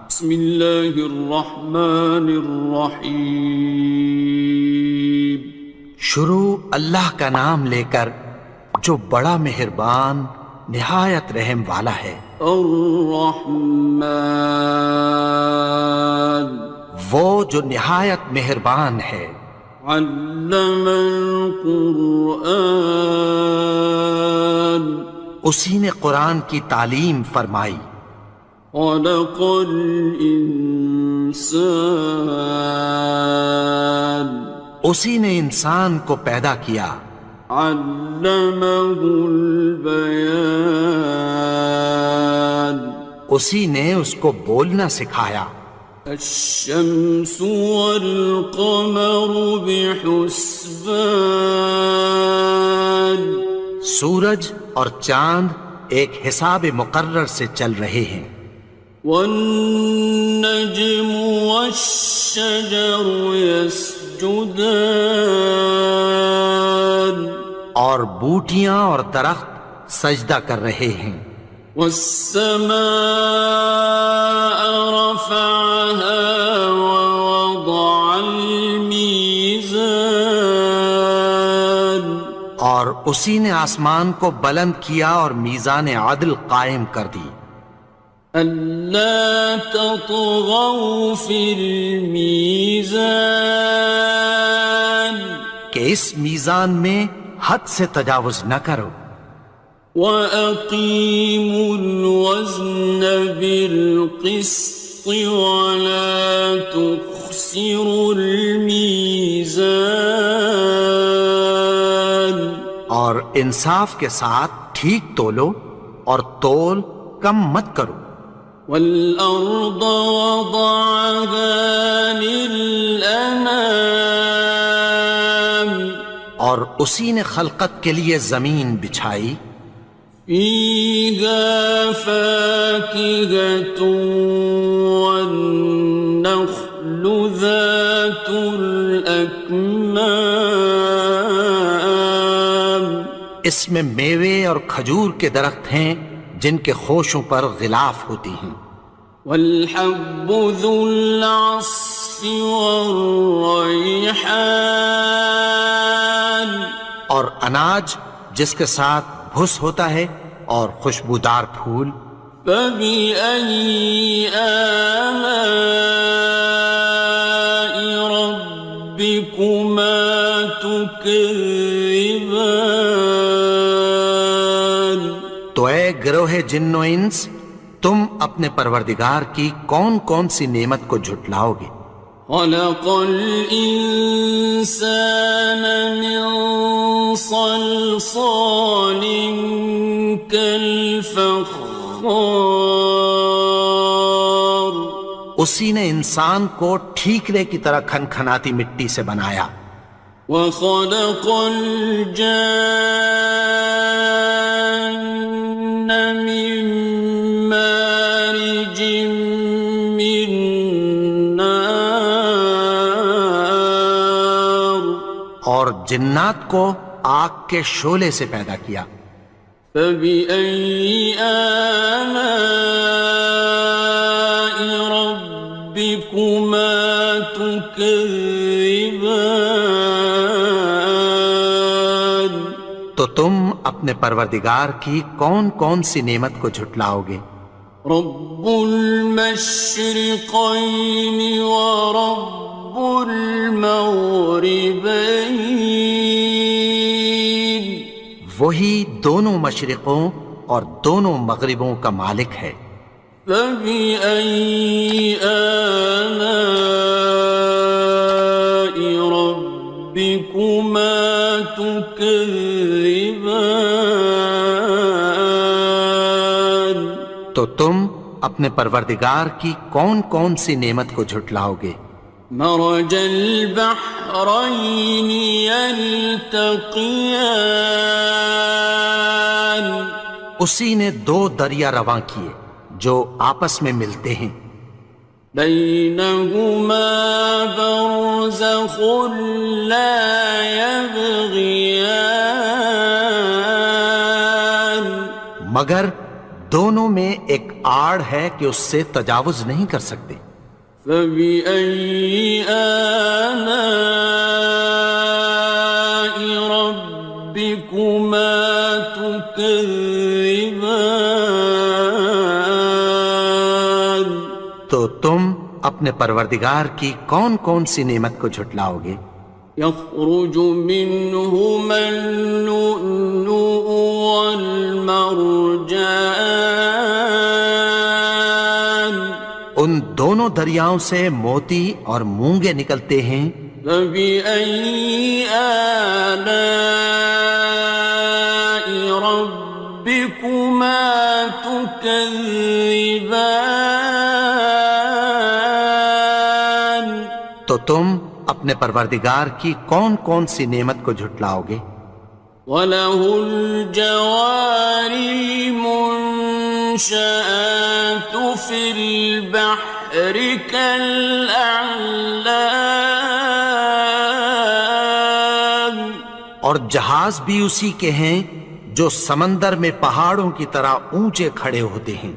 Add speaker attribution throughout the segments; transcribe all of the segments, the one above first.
Speaker 1: بسم اللہ الرحمن الرحیم.
Speaker 2: شروع اللہ کا نام لے کر جو بڑا مہربان نہایت رحم والا ہے.
Speaker 1: الرحمن
Speaker 2: وہ جو نہایت مہربان ہے.
Speaker 1: علم القرآن
Speaker 2: اسی نے قرآن کی تعلیم فرمائی.
Speaker 1: خلق الانسان
Speaker 2: اسی نے انسان کو پیدا کیا.
Speaker 1: علمہ البیان
Speaker 2: اسی نے اس کو بولنا سکھایا.
Speaker 1: الشمس والقمر بحسبان
Speaker 2: سورج اور چاند ایک حساب مقرر سے چل رہے ہیں.
Speaker 1: والنجم والشجر يسجدان
Speaker 2: اور بوٹیاں اور درخت سجدہ کر رہے ہیں.
Speaker 1: والسماء رفعها ووضع الميزان
Speaker 2: اور اسی نے آسمان کو بلند کیا اور میزان عدل قائم کر دی.
Speaker 1: ألا تطغوا في الميزان
Speaker 2: کہ اس میزان میں حد سے تجاوز نہ کرو.
Speaker 1: وأقيموا الوزن بالقسط ولا تخسروا الميزان
Speaker 2: اور انصاف کے ساتھ ٹھیک تولو اور تول کم مت کرو.
Speaker 1: والأرض وضعها للأنام
Speaker 2: اور اسی نے خلقت کے لیے زمین بچھائی.
Speaker 1: فيها فاكهة والنخل ذات الأكمام
Speaker 2: اس میں میوے اور کھجور کے درخت ہیں جن کے خوشوں پر غلاف ہوتی ہیں.
Speaker 1: والحب ذو العصف والريحان
Speaker 2: اور اناج جس کے ساتھ بھس ہوتا ہے اور خوشبودار پھول.
Speaker 1: فبأي آلاء ربكما تكذبان
Speaker 2: تو اے گروہ جن و انس تم اپنے پروردگار کی کون کون سی نعمت کو جھٹلاؤ گے.
Speaker 1: خلق الإنسان من صلصال كالفخار
Speaker 2: اسی نے انسان کو ٹھیکرے کی طرح کھنکھناتی مٹی سے بنایا.
Speaker 1: وخلق الجان من مارج من نار
Speaker 2: اور جنات کو آگ کے شعلے سے پیدا کیا.
Speaker 1: فبأي آلاء ربكما تكذبان
Speaker 2: تو تم اپنے پروردگار کی کون کون سی نعمت کو جھٹلاؤ گے.
Speaker 1: رب المشرقين ورب المغربين
Speaker 2: وہی دونوں مشرقوں اور دونوں مغربوں کا مالک ہے.
Speaker 1: فبأي آلاء ربكما تكذبان
Speaker 2: تو تم اپنے پروردگار کی کون کون سی نعمت کو جھٹلاؤ گے.
Speaker 1: مرج البحرين يلتقيان
Speaker 2: اسی نے دو دریا رواں کیے جو آپس میں ملتے ہیں.
Speaker 1: بينهما برزخ لا يبغيان
Speaker 2: مگر دونوں میں ایک آڑ ہے کہ اس سے تجاوز نہیں کر سکتے۔
Speaker 1: فبأي آلاء ربكما تكذبان؟
Speaker 2: تو تم اپنے پروردگار کی کون کون سی نعمت کو جھٹلاؤ گے؟
Speaker 1: يخرج منهما اللؤلؤ والمرجان
Speaker 2: ان دونوں دریاؤں سے موتی اور مونگے نکلتے ہیں۔
Speaker 1: فبأي آلاء ربكما تكذبان؟
Speaker 2: تو تم اپنے پروردگار کی کون کون سی نعمت کو جھٹلاؤ گے؟
Speaker 1: وَلَهُ الْجَوَارِ الْمُنشَآتُ فِي الْبَحْرِ كَالْأَعْلَامِ،
Speaker 2: اور جہاز بھی اسی کے ہیں جو سمندر میں پہاڑوں کی طرح اونچے کھڑے ہوتے ہیں۔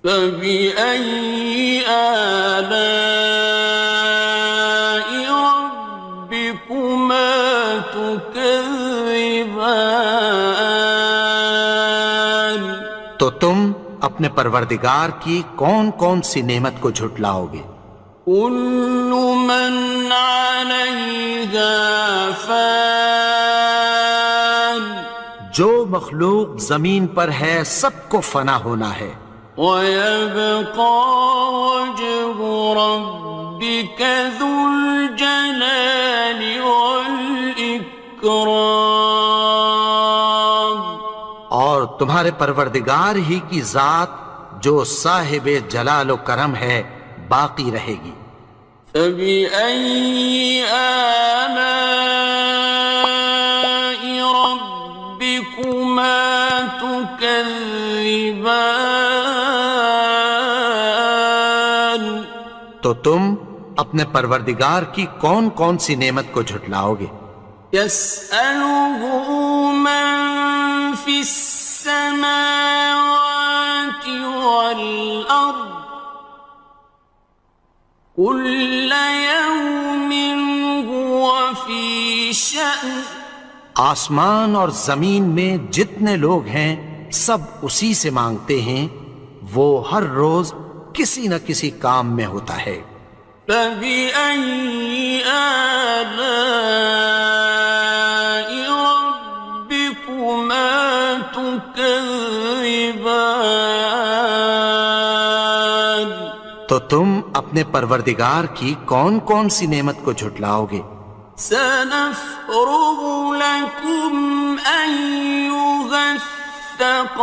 Speaker 1: فَبِأَيِّ آلَاءِ رَبِّكُمَا تُكَذِّبَانِ؟
Speaker 2: تو تم اپنے پروردگار کی کون کون سی نعمت کو جھٹلاؤ گے؟
Speaker 1: كُلُّ مَنْ عَلَيْهَا فَانٍ،
Speaker 2: جو مخلوق زمین پر ہے سب کو فنا ہونا ہے۔
Speaker 1: وَيَبْقَى وَجْهُ رَبِّكَ ذُو الْجَلَالِ وَالْإِكْرَامِ،
Speaker 2: اور تمہارے پروردگار ہی کی ذات جو صاحب جلال و کرم ہے باقی رہے گی۔
Speaker 1: فَبِأَيِّ آلَاءِ رَبِّكُمَا تُكَذِّبَانِ؟
Speaker 2: تو تم اپنے پروردگار کی کون کون سی نعمت کو جھٹلاؤ گے؟
Speaker 1: يَسْأَلُهُ مَن فِي السَّمَاوَاتِ وَالْأَرْضِ كُلَّ يَوْمٍ هُوَ فِي شَأْنٍ،
Speaker 2: آسمان اور زمین میں جتنے لوگ ہیں سب اسی سے مانگتے ہیں، وہ ہر روز کسی نہ کسی کام میں ہوتا ہے۔
Speaker 1: فَبِأَيِّ آلَاءِ رَبِّكُمَا تُكَذِّبَانِ؟
Speaker 2: تو تم اپنے پروردگار کی کون کون سی نعمت کو جھٹلاؤ گے؟
Speaker 1: سَنَفْرُغُ لَكُمْ أَيُّهَ الثَّقَلَانِ،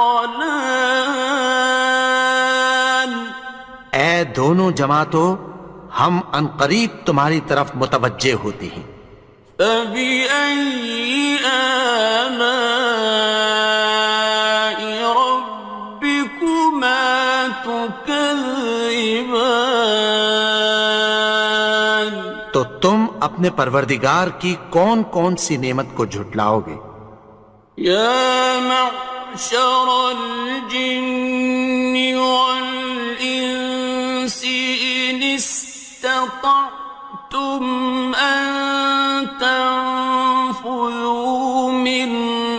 Speaker 2: اے دونوں جماعتوں، ہم عنقریب تمہاری طرف متوجہ ہوتے ہیں۔
Speaker 1: فَبِأَيِّ آلَاءِ رَبِّكُمَا تُكَذِّبَانِ؟
Speaker 2: تو تم اپنے پروردگار کی کون کون سی نعمت کو جھٹلاؤ گے؟
Speaker 1: يَا مَعْشَرَ الْجِنِّ وَالْإِنسِ إِنِ اسْتَطَعْتُمْ أَن تَنفُذُوا مِنْ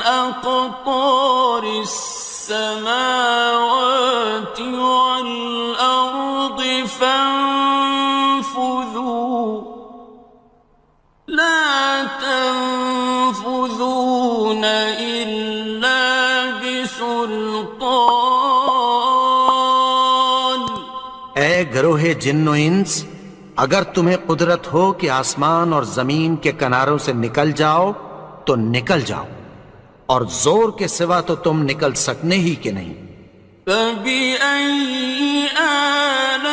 Speaker 1: أَقْطَارِ السَّمَاوَاتِ وَالْأَرْضِ فَانفُذُوا لَا تَنفُذُونَ إِلَّا بِسُلْطَانٍ۔
Speaker 2: اے گروہ جن و انس، اگر تمہیں قدرت ہو کہ آسمان اور زمین کے کناروں سے نکل جاؤ تو نکل جاؤ، اور زور کے سوا تو تم نکل سکنے ہی کہ نہیں۔
Speaker 1: فَبِأَيِّ آلَاءِ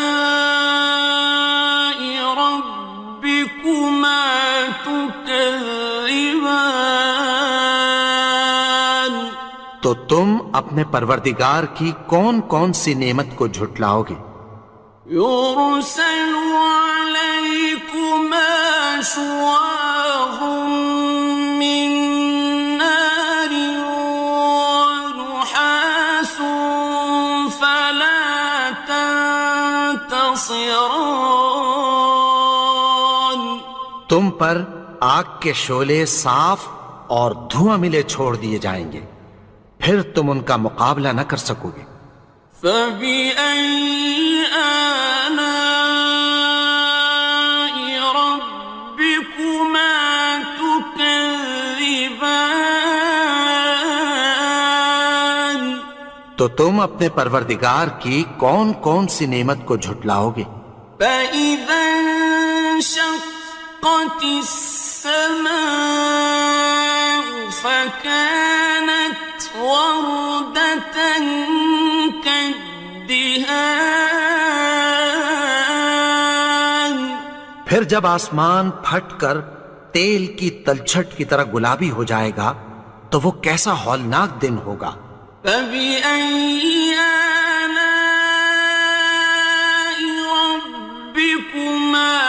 Speaker 1: رَبِّكُمَا تُكَذِّبَانِ؟
Speaker 2: تو تم اپنے پروردگار کی کون کون سی نعمت کو جھٹلاؤ گے؟
Speaker 1: يُرْسَلُ عَلَيْكُمَا شُوَاظٌ مِّن نَّارٍ وَنُحَاسٌ فَلَا خاسران.
Speaker 2: تم پر آگ کے شعلے صاف اور دھواں ملے چھوڑ دیے جائیں گے، پھر تم ان کا مقابلہ نہ کر سکو گے۔
Speaker 1: فَبِأَيِّ آلَاءِ رَبِّكُمَا تُكَذِّبَانِ؟
Speaker 2: تو تم اپنے پروردگار کی کون کون سی نعمت کو جھٹلاؤ گے؟
Speaker 1: فَإِذَا انشَقَّتِ السَّمَاءُ فَكَانَتْ وَرْدَةً كَالدِّهَانِ.
Speaker 2: پھر جب آسمان پھٹ کر تیل کی تلچھٹ کی طرح گلابی ہو جائے گا تو وہ کیسا ہولناک دن ہوگا۔
Speaker 1: فَبِأَيِّ آلَاءِ رَبِّكُمَا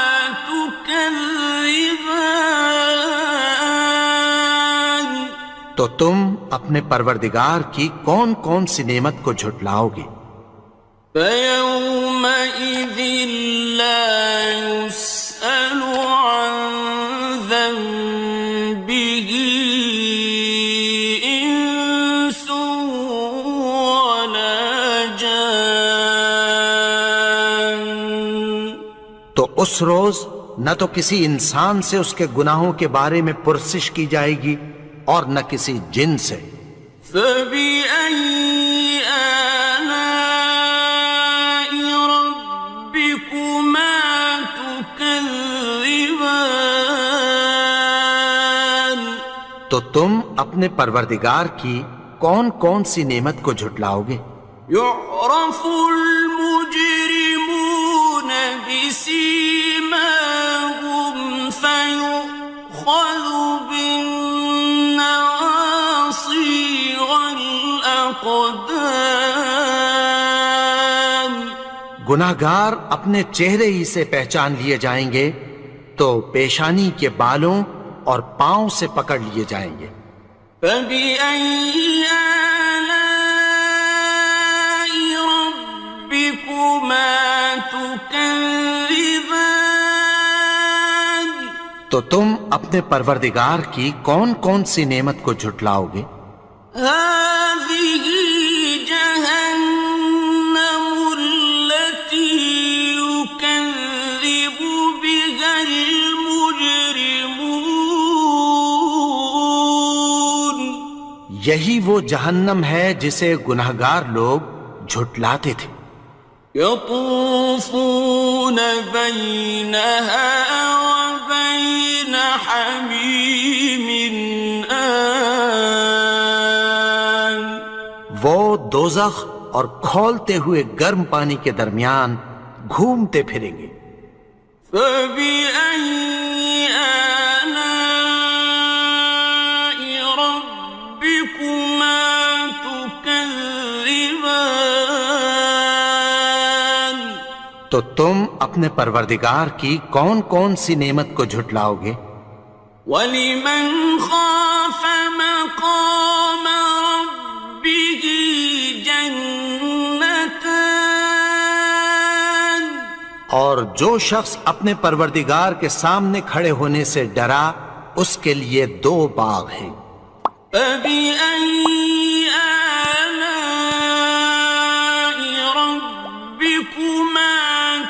Speaker 1: تُكَذِّبَانِ؟
Speaker 2: تو تم اپنے پروردگار کی کون کون سی نعمت کو جھٹلاؤ گے؟
Speaker 1: فَيَوْمَئِذٍ لَا يُسْأَلُ عَنْ ذَنبِهِ إِنسٌ وَلَا جَانٌ.
Speaker 2: تو اس روز نہ تو کسی انسان سے اس کے گناہوں کے بارے میں پرسش کی جائے گی اور نہ کسی جن سے۔
Speaker 1: فَبِأَيِّ آلَاءِ رَبِّكُمَا تُكَذِّبَانِ؟
Speaker 2: تو تم اپنے پروردگار کی کون کون سی نعمت کو جھٹلاؤ گے؟
Speaker 1: يُعْرَفُ الْمُجْرِمُونَ بِسِيمَاهُمْ فَيُؤْخَذُ بِالنَّوَاصِي وَالْأَقْدَامِ.
Speaker 2: گناہگار اپنے چہرے ہی سے پہچان لیے جائیں گے تو پیشانی کے بالوں اور پاؤں سے پکڑ لیے جائیں گے۔
Speaker 1: فَبِأَيِّ آلَاءِ رَبِّكُمَا تُكَذِّبَانِ؟
Speaker 2: تو تم اپنے پروردگار کی کون کون سی نعمت کو جھٹلاؤ گے؟
Speaker 1: هَٰذِهِ جَهَنَّمُ الَّتِي يُكَذِّبُ بِهَا الْمُجْرِمُونَ.
Speaker 2: یہی وہ جہنم ہے جسے گناہگار لوگ جھٹلاتے تھے۔
Speaker 1: يَطُوفُونَ بَيْنَهَا وَبَيْنَ حَمِيمٍ آنٍ.
Speaker 2: وہ دوزخ اور کھولتے ہوئے گرم پانی کے درمیان گھومتے پھریں گے۔
Speaker 1: فَبِأَيِّ آلَاءِ رَبِّكُمَا تُكَذِّبَانِ؟
Speaker 2: تو تم اپنے پروردگار کی کون کون سی نعمت کو جھٹلاؤ گے؟
Speaker 1: وَلِمَنْ خَافَ مَقَامَ رَبِّهِ جَنَّتَانِ.
Speaker 2: اور جو شخص اپنے پروردگار کے سامنے کھڑے ہونے سے ڈرا اس کے لیے 2 باغ ہیں۔
Speaker 1: فَبِأَيِّ آلَاءِ رَبِّكُمَا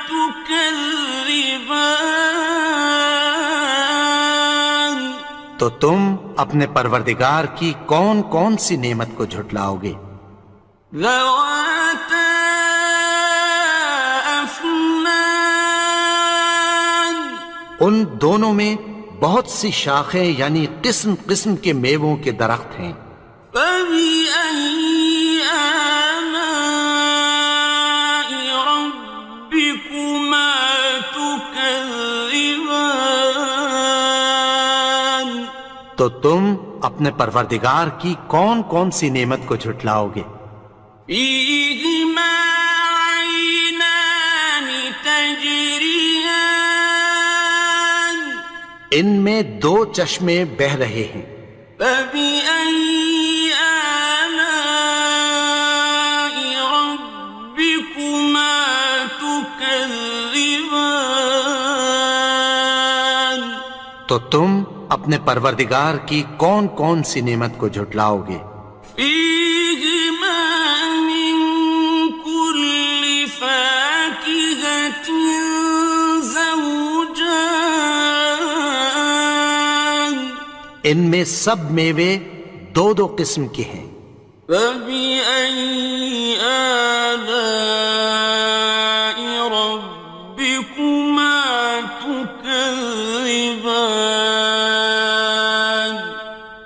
Speaker 1: تُكَذِّبَانِ؟
Speaker 2: تو تم اپنے پروردگار کی کون کون سی نعمت کو جھٹلاؤ گے؟
Speaker 1: ذَوَاتَا أَفْنَانٍ.
Speaker 2: ان دونوں میں بہت سی شاخیں یعنی قسم قسم کے میووں کے درخت ہیں۔
Speaker 1: فَبِأَيِّ آلَاءِ رَبِّكُمَا تُكَذِّبَانِ؟
Speaker 2: تو تم اپنے پروردگار کی کون کون سی نعمت کو جھٹلاؤ گے؟
Speaker 1: فِيهِمَا عَيْنَانِ تَجْرِيَانِ.
Speaker 2: ان میں 2 چشمے بہہ رہے ہیں۔
Speaker 1: فَبِأَيِّ آلَاءِ رَبِّكُمَا تُكَذِّبَانِ؟ تكذبان
Speaker 2: تو تم اپنے پروردگار کی کون کون سی نعمت کو جھٹلاؤ گے؟
Speaker 1: فيهما من كل فاكهة زوجان
Speaker 2: ان میں سب میوے دو دو قسم کے ہیں،
Speaker 1: فبأي آلاء ربكما تكذبان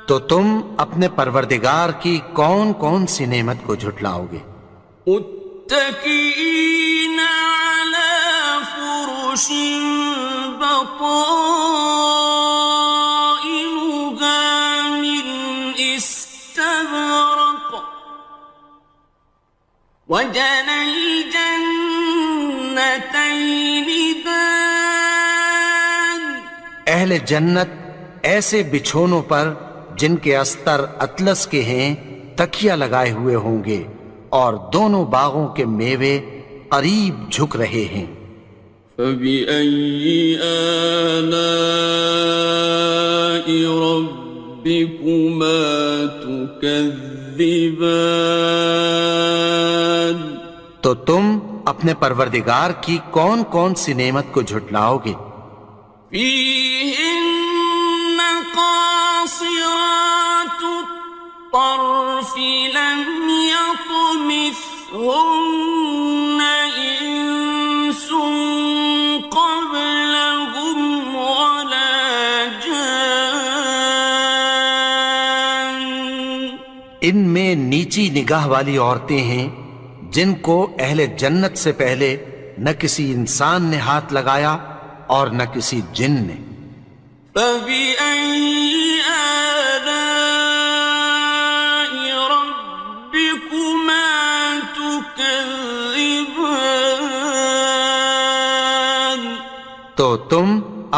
Speaker 2: تو تم اپنے پروردگار کی کون کون سی نعمت کو جھٹلاؤ گے؟
Speaker 1: متكئين على فرش بطائنها من استبرق وجنى الجنتين دان
Speaker 2: اہل جنت ایسے بچھونوں پر جن کے استر اطلس کے ہیں تکیہ لگائے ہوئے ہوں گے، اور دونوں باغوں کے میوے قریب جھک رہے ہیں۔
Speaker 1: فبأي آلاء ربكما تكذبان
Speaker 2: تو تم اپنے پروردگار کی کون کون سی نعمت کو جھٹلاؤ گے؟
Speaker 1: فيهن قاصرات الطرف لم يطمثهن إنس قبلهم ولا جان
Speaker 2: ان میں نیچی نگاہ والی عورتیں ہیں جن کو اہل جنت سے پہلے نہ کسی انسان نے ہاتھ لگایا اور نہ کسی جن نے۔
Speaker 1: فبأي آلاء ربكما تكذبان
Speaker 2: تو تم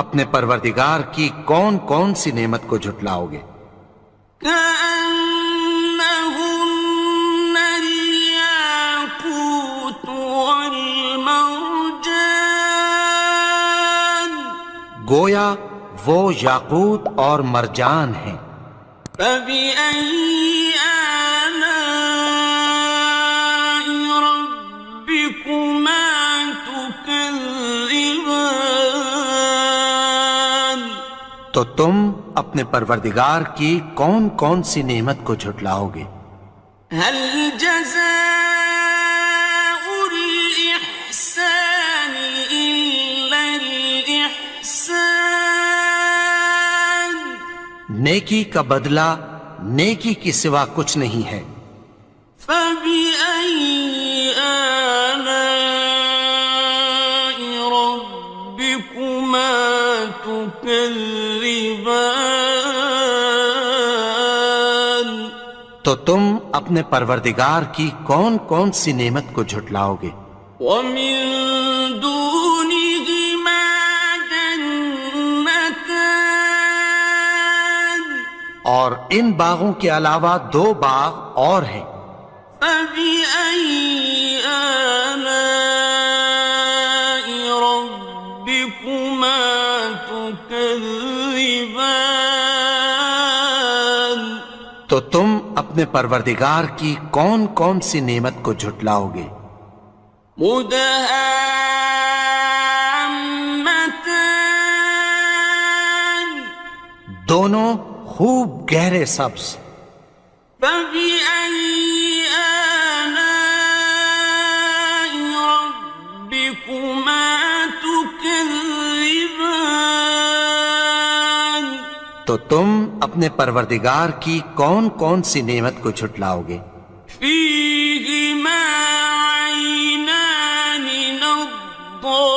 Speaker 2: اپنے پروردگار کی کون کون سی نعمت کو جھٹلاؤ گے؟
Speaker 1: كأنهن الياقوت والمرجان
Speaker 2: گویا وہ یاقوت اور مرجان ہیں۔
Speaker 1: فبأي آلاء ربكما تكذبان
Speaker 2: تو تم اپنے پروردگار کی کون کون سی نعمت کو جھٹلاؤ گے؟
Speaker 1: هل جزاء الإحسان إلا الإحسان
Speaker 2: نیکی کا بدلہ نیکی کی سوا کچھ نہیں ہے۔
Speaker 1: فبأي آلاء ربكما تكذبان
Speaker 2: تو تم اپنے پروردگار کی کون کون سی نعمت کو جھٹلاؤ گے؟
Speaker 1: ومن دونهما جنتان
Speaker 2: اور ان باغوں کے علاوہ دو باغ اور ہیں۔
Speaker 1: فبأي آلاء ربكما تكذبان
Speaker 2: تو تم اپنے پروردگار کی کون کون سی نعمت کو جھٹلاؤ گے؟
Speaker 1: مدهامتان
Speaker 2: دونوں خوب گہرے سبز۔
Speaker 1: فبأي آلاء ربكما تكذبان
Speaker 2: تو تم اپنے پروردگار کی کون کون سی نعمت کو جھٹلاؤ گے؟
Speaker 1: فيهما عينان نضاختان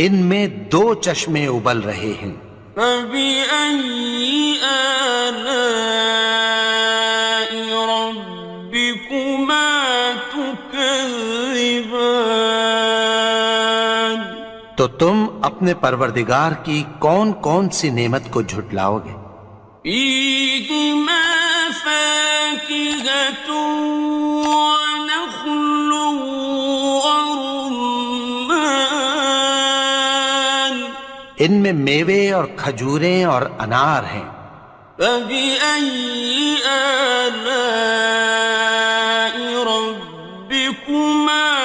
Speaker 2: ان میں دو چشمے ابل رہے ہیں۔
Speaker 1: فبأي آلاء ربكما تكذبان
Speaker 2: تو تم اپنے پروردگار کی کون کون سی نعمت کو جھٹلاؤ گے؟
Speaker 1: فيهما فاكهة ونخل
Speaker 2: ان میں میوے اور کھجوریں اور انار ہیں۔
Speaker 1: فبأي آلاء ربكما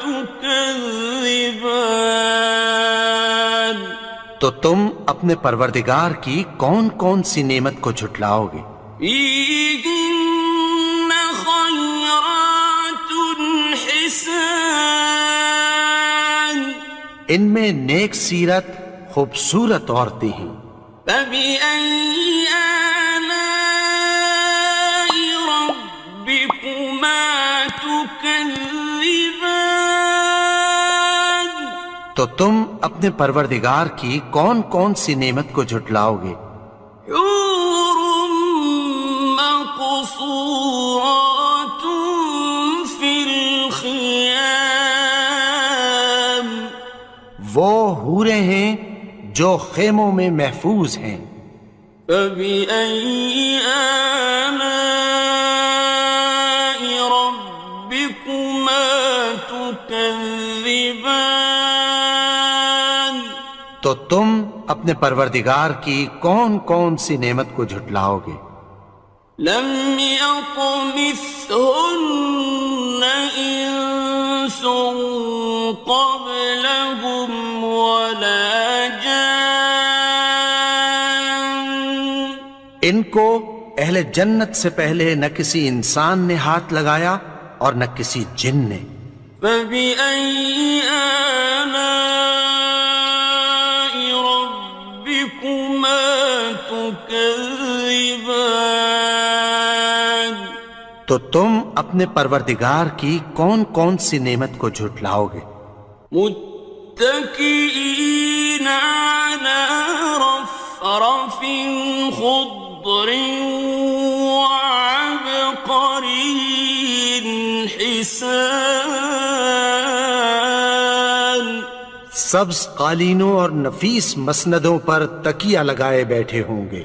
Speaker 1: تكذبان؟
Speaker 2: تو تم اپنے پروردگار کی کون کون سی نعمت کو جھٹلاؤ گے؟
Speaker 1: فيهن خيرات حسان،
Speaker 2: ان میں نیک سیرت خوبصورت عورتیں ہیں۔
Speaker 1: فبأي آلاء ربكما تكذبان؟
Speaker 2: تو تم اپنے پروردگار کی کون کون سی نعمت کو جھٹلاؤ گے؟
Speaker 1: حور مقصورات في الخيام،
Speaker 2: وہ حوریں ہیں جو خیموں میں محفوظ ہیں۔
Speaker 1: فبأي آلاء ربكما تكذبان؟
Speaker 2: تو تم اپنے پروردگار کی کون کون سی نعمت کو جھٹلاؤ گے؟
Speaker 1: لم يطمثهن إنس قبلهم ولا جان،
Speaker 2: ان کو اہل جنت سے پہلے نہ کسی انسان نے ہاتھ لگایا اور نہ کسی جن نے۔
Speaker 1: فبأي آلاء ربكما تكذبان؟
Speaker 2: تو تم اپنے پروردگار کی کون کون سی نعمت کو جھٹلاؤ گے؟
Speaker 1: متكئين على رفرف خضر وعبقري حسان،
Speaker 2: سبز قالینوں اور نفیس مسندوں پر تکیہ لگائے بیٹھے ہوں گے۔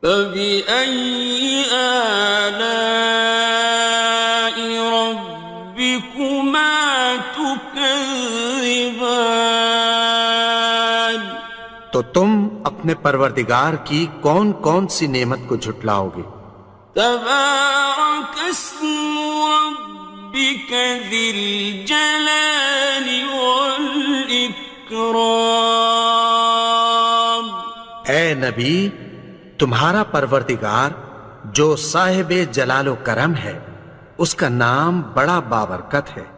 Speaker 1: فبأي آلاء ربكما تكذبان؟
Speaker 2: تو تم اپنے پروردگار کی کون کون سی نعمت کو جھٹلاؤ گے؟
Speaker 1: تبارك اسم ربك ذي الجلال والإكرام۔
Speaker 2: اے نبی، تمہارا پروردگار جو صاحب جلال و کرم ہے، اس کا نام بڑا بابرکت ہے۔